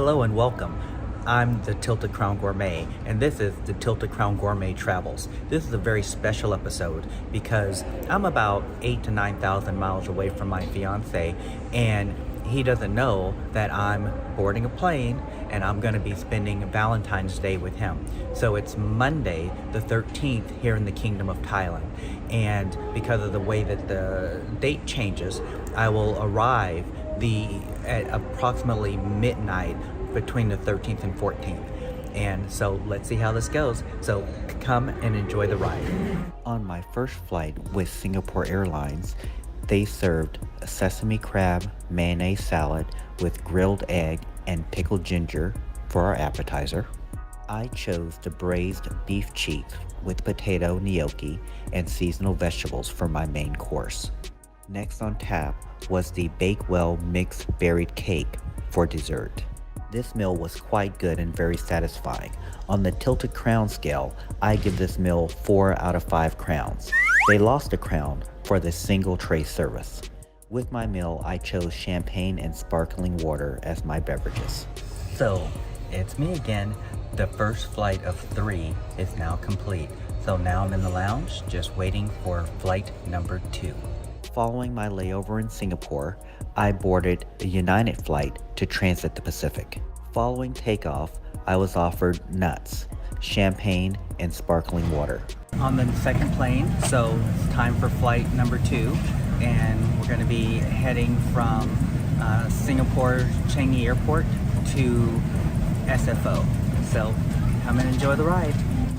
Hello and welcome. I'm the Tilted Crown Gourmet, and this is the Tilted Crown Gourmet Travels. This is a very special episode because I'm about 8,000 to 9,000 miles away from my fiance, and he doesn't know that I'm boarding a plane and I'm going to be spending Valentine's Day with him. So it's Monday the 13th here in the Kingdom of Thailand, and because of the way that the date changes, I will arrive at approximately midnight between the 13th and 14th. And so let's see how this goes. So come and enjoy the ride. On my first flight with Singapore Airlines, they served a sesame crab mayonnaise salad with grilled egg and pickled ginger for our appetizer. I chose the braised beef cheeks with potato gnocchi and seasonal vegetables for my main course. Next on tap was the Bakewell mixed berried cake for dessert. This meal was quite good and very satisfying. On the Tilted Crown scale, I give this meal 4 out of 5 crowns. They lost a crown for the single tray service. With my meal, I chose champagne and sparkling water as my beverages. So, it's me again. The first flight of 3 is now complete. So now I'm in the lounge, just waiting for flight number 2. Following my layover in Singapore, I boarded a United flight to transit the Pacific. Following takeoff, I was offered nuts, champagne, and sparkling water. On the second plane, so it's time for flight number 2, and we're going to be heading from Singapore Changi Airport to SFO. So come and enjoy the ride.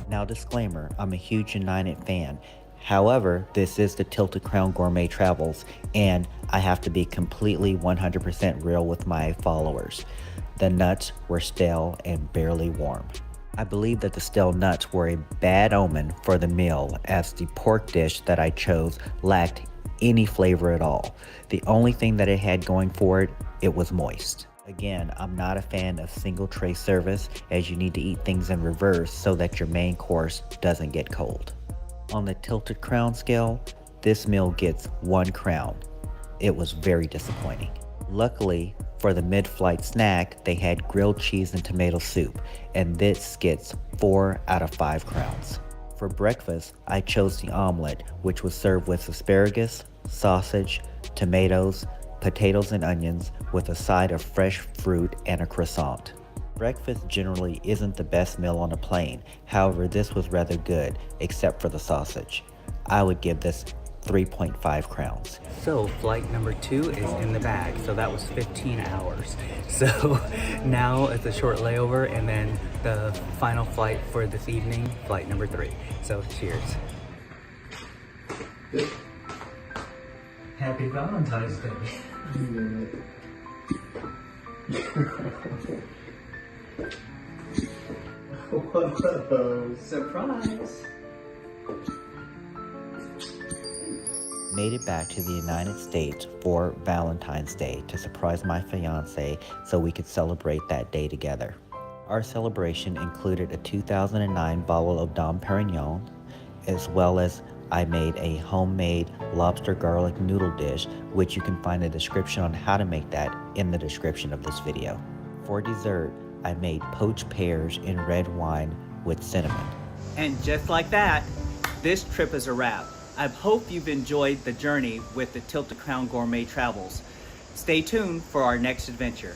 Now disclaimer, I'm a huge United fan. However, this is the Tilted Crown Gourmet Travels, and I have to be completely 100% real with my followers. The nuts were stale and barely warm. I believe that the stale nuts were a bad omen for the meal, as the pork dish that I chose lacked any flavor at all. The only thing that it had going for it, it was moist. Again, I'm not a fan of single tray service, as you need to eat things in reverse so that your main course doesn't get cold. On the Tilted Crown scale, this meal gets 1 crown. It was very disappointing. Luckily, for the mid-flight snack, they had grilled cheese and tomato soup, and this gets 4 out of 5 crowns. For breakfast, I chose the omelet, which was served with asparagus, sausage, tomatoes, potatoes and onions, with a side of fresh fruit and a croissant. Breakfast generally isn't the best meal on a plane, however this was rather good, except for the sausage. I would give this 3.5 crowns. So flight number 2 is in the bag, so that was 15 hours. So now it's a short layover, and then the final flight for this evening, flight number 3. So cheers. Happy Valentine's Day. Whoa, surprise! Made it back to the United States for Valentine's Day to surprise my fiance so we could celebrate that day together. Our celebration included a 2009 bottle of Dom Perignon, as well as I made a homemade lobster garlic noodle dish, which you can find a description on how to make that in the description of this video. For dessert, I made poached pears in red wine with cinnamon. And just like that, this trip is a wrap. I hope you've enjoyed the journey with the Tilted Crown Gourmet Travels. Stay tuned for our next adventure.